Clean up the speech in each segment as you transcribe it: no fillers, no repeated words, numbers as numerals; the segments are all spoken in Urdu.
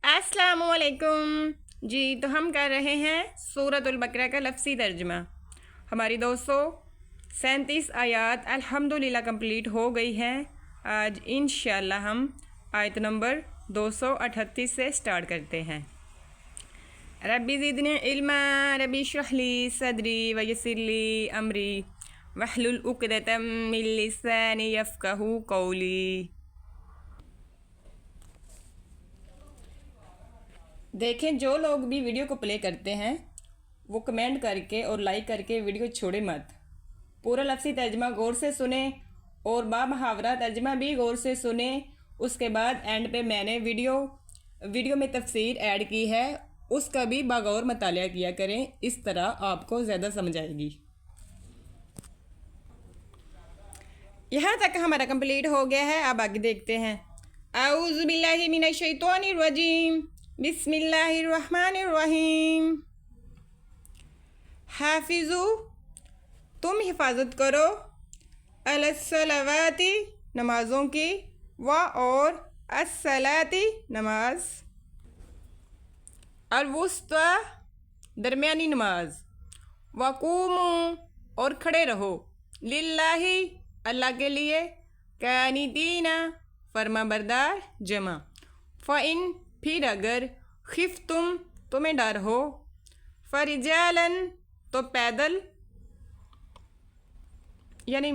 السلام علیکم جی، تو ہم کر رہے ہیں سورۃ البقرہ کا لفظی ترجمہ۔ ہماری 237 آیات الحمدللہ کمپلیٹ ہو گئی ہیں۔ آج انشاءاللہ ہم آیت نمبر 238 سے سٹارٹ کرتے ہیں۔ ربی زدنی علما ربی اشرح لی صدری ویسر لی امری واحلل عقدۃ من لسانی یفقہوا قولی۔ دیکھیں، جو لوگ بھی ویڈیو کو پلے کرتے ہیں وہ کمنٹ کر کے اور لائک کر کے ویڈیو چھوڑے مت۔ پورا لفظی ترجمہ غور سے سنیں اور بامحاورہ ترجمہ بھی غور سے سنیں۔ اس کے بعد اینڈ پہ میں نے ویڈیو میں تفسیر ایڈ کی ہے، اس کا بھی باغور مطالعہ کیا کریں، اس طرح آپ کو زیادہ سمجھ آئے گی۔ یہاں تک ہمارا کمپلیٹ ہو گیا ہے، اب آگے دیکھتے ہیں۔ اعوذ باللہ من الشیطان الرجیم، بسم اللہ الرحمن الرحیم۔ حافظو، تم حفاظت کرو، علی الصلوات، نمازوں کی، اور الصلاۃ، نماز، الوسطی، درمیانی نماز، وقوموا، اور کھڑے رہو، للہ، اللہ کے لیے، قانتین، فرما بردار، جمع، فإن، پھر اگر، خفتم، تمہیں ڈر ہو، فرجالا، تو پیدل، یعنی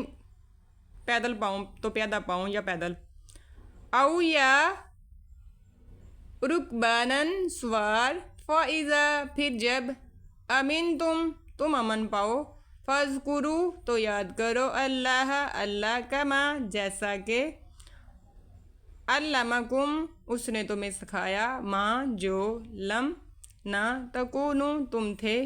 پیدل پاؤں، تو پیادہ پاؤں یا پیدل، او یا رکبانا، سوار، فإذا، پھر جب، امنتم، تم امن پاؤ، فاذکروا، تو یاد کرو، اللہ کما، جیسا کہ، علمکم، اس نے تمہیں سکھایا، ما، جو، لم، نہ، تکونوا، تم تھے،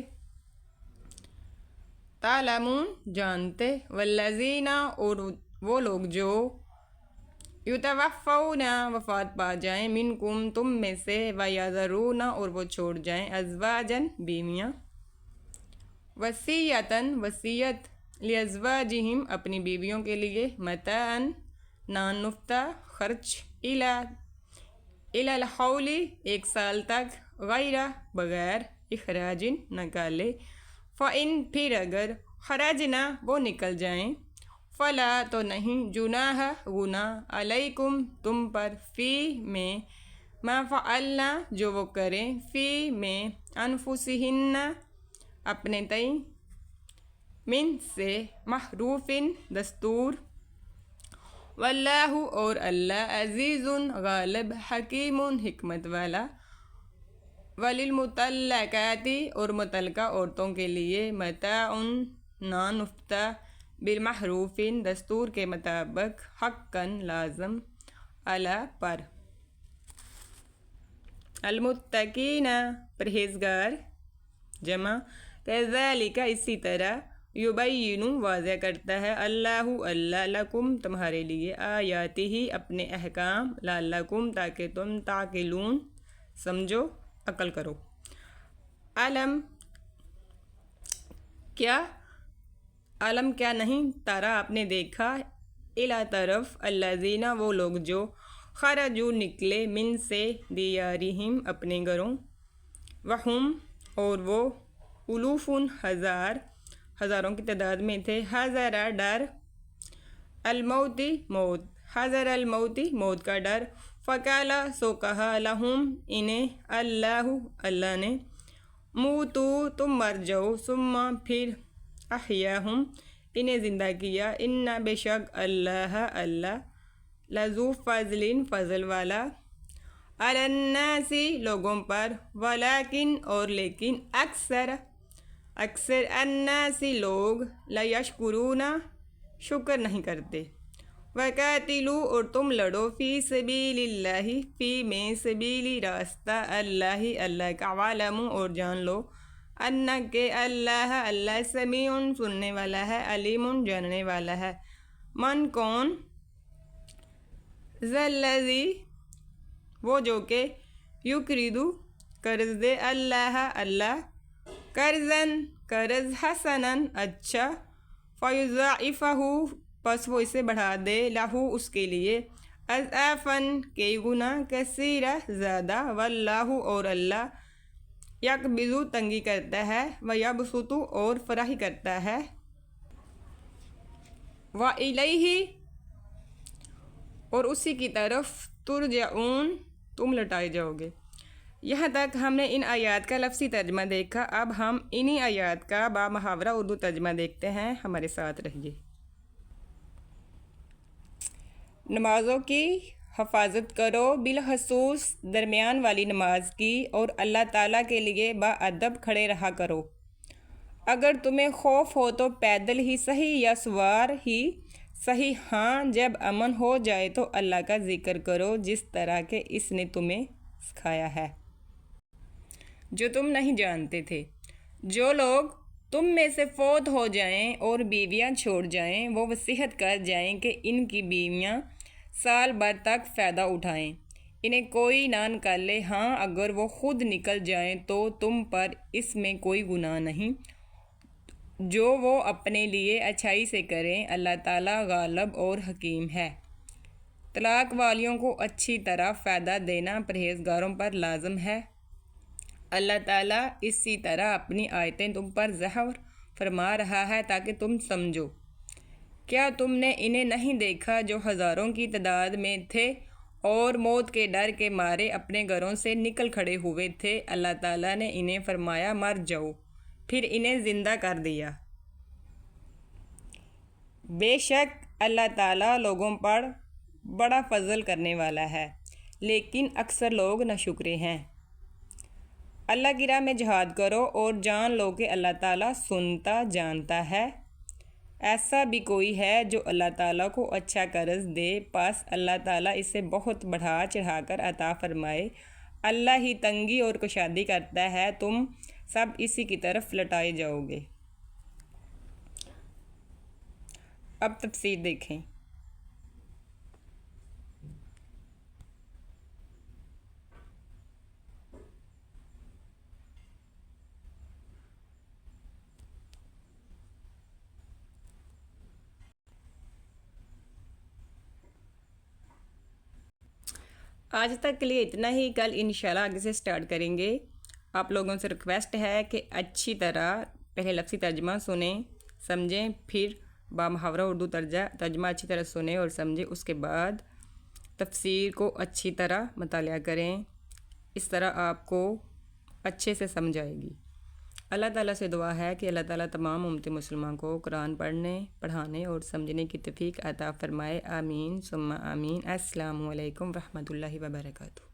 تعلمون، جانتے، والذین، اور وہ لوگ جو، یتوفون، وفات پا جائیں، منکم، تم میں سے، ویذرون، اور وہ چھوڑ جائیں، ازواجا، بیویاں، وصیتاً، وصیت، لازواجہم، اپنی بیویوں کے لیے، متاعا، نان نفع، خرچ، الی الحول، ایک سال تک، غیر، بغیر، اخراج، نکالے، فإن، پھر اگر، خرجنا، وہ نکل جائیں، فلا، تو نہیں، جناح، گناہ، علیکم، تم پر، فی، میں، ما فعلنا، جو وہ کریں، فی، میں، انفسہن، اپنے تئیں، من، سے، معروف، دستور، واللہ، اور اللہ، عزیز، غالب، حکیم، حکمت والا، وللمطلقات، اور مطلقہ عورتوں کے لیے، متاع، نان نفع، بالمعروف، دستور کے مطابق، حقاً، لازم، علی، پر، المتقین، پرہیزگار، جمع، کذالک، اسی طرح، یبین، واضح کرتا ہے، اللہ، لکم، تمہارے لیے، آیاتہ، اپنے احکام، لعلکم، تاکہ تم، تعقلون، سمجھو، عقل کرو۔ علم، کیا نہیں، تارا، آپ نے دیکھا، الی، طرف، الذین، وہ لوگ جو، خرجوا، نکلے، من، سے، دیارہم، اپنے گھروں، وہم، اور وہ، الوف، ہزاروں کی تعداد میں تھے، حذر، ڈر، الموت، موت، حذر الموت، موت کا ڈر، فقال، سو کہا، لہم، انہیں، اللہ نے، موتو، تم مر جاؤ، ثم، پھر، احیاہم، انہیں زندہ کیا، ان، بے شک، اللہ، لذو فضل، فضل والا، علی الناس، لوگوں پر، ولیکن، اور لیکن، اکثر الناس، لوگ، لا یشکرون، شکر نہیں کرتے، وقاتلوا، اور تم لڑو، فی سبیل اللہ، فی، میں، سبیل، راستہ، اللہ کا، وعلموا، اور جان لو، ان، کہ اللہ سمیع، سننے والا ہے، علیم، جاننے والا ہے، من، کون، ذا الذی، وہ جو کہ، یقرض، قرض دے، اللہ، قرضاً، قرض، حسناً، اچھا، فیضاعفہ، پس وہ اسے بڑھا دے، لہو، اس کے لیے، اضعافاً کئی گنا، کثیرہ زیادہ، واللہ اور اللہ یقبض تنگی کرتا ہے، ویبسط اور فراخی کرتا ہے، وإلیہ اور اسی کی طرف ترجعون تم لٹائے جاؤ گے۔ یہاں تک ہم نے ان آیات کا لفظی ترجمہ دیکھا، اب ہم انہی آیات کا بامحاورہ اردو ترجمہ دیکھتے ہیں، ہمارے ساتھ رہیے۔ نمازوں کی حفاظت کرو، بالخصوص درمیان والی نماز کی، اور اللہ تعالیٰ کے لیے باادب کھڑے رہا کرو۔ اگر تمہیں خوف ہو تو پیدل ہی صحیح یا سوار ہی صحیح، ہاں جب امن ہو جائے تو اللہ کا ذکر کرو جس طرح کہ اس نے تمہیں سکھایا ہے، جو تم نہیں جانتے تھے۔ جو لوگ تم میں سے فوت ہو جائیں اور بیویاں چھوڑ جائیں، وہ وصیت کر جائیں کہ ان کی بیویاں سال بھر تک فائدہ اٹھائیں، انہیں کوئی نہ نکالے، ہاں اگر وہ خود نکل جائیں تو تم پر اس میں کوئی گناہ نہیں، جو وہ اپنے لیے اچھائی سے کریں، اللہ تعالیٰ غالب اور حکیم ہے۔ طلاق والیوں کو اچھی طرح فائدہ دینا پرہیزگاروں پر لازم ہے۔ اللہ تعالیٰ اسی طرح اپنی آیتیں تم پر ظاہر فرما رہا ہے تاکہ تم سمجھو۔ کیا تم نے انہیں نہیں دیکھا جو ہزاروں کی تعداد میں تھے اور موت کے ڈر کے مارے اپنے گھروں سے نکل کھڑے ہوئے تھے؟ اللہ تعالیٰ نے انہیں فرمایا مر جاؤ، پھر انہیں زندہ کر دیا۔ بے شک اللہ تعالیٰ لوگوں پر بڑا فضل کرنے والا ہے، لیکن اکثر لوگ ناشکرے ہیں۔ اللہ کی راہ میں جہاد کرو اور جان لو کہ اللہ تعالیٰ سنتا جانتا ہے۔ ایسا بھی کوئی ہے جو اللہ تعالیٰ کو اچھا قرض دے، پس اللہ تعالیٰ اسے بہت بڑھا چڑھا کر عطا فرمائے۔ اللہ ہی تنگی اور کشادی کرتا ہے، تم سب اسی کی طرف لٹائے جاؤ گے۔ اب تفسیر دیکھیں۔ آج تک کے لیے اتنا ہی، کل انشاءاللہ آگے سے سٹارٹ کریں گے۔ آپ لوگوں سے ریکویسٹ ہے کہ اچھی طرح پہلے لفظی ترجمہ سنیں، سمجھیں، پھر بامحاورہ اردو ترجمہ اچھی طرح سنیں اور سمجھیں، اس کے بعد تفسیر کو اچھی طرح مطالعہ کریں، اس طرح آپ کو اچھے سے سمجھ آئے گی۔ اللہ تعالیٰ سے دعا ہے کہ اللہ تعالیٰ تمام امت مسلمان کو قرآن پڑھنے، پڑھانے اور سمجھنے کی توفیق عطا فرمائے، آمین ثم آمین۔ السلام علیکم ورحمۃ اللہ وبرکاتہ۔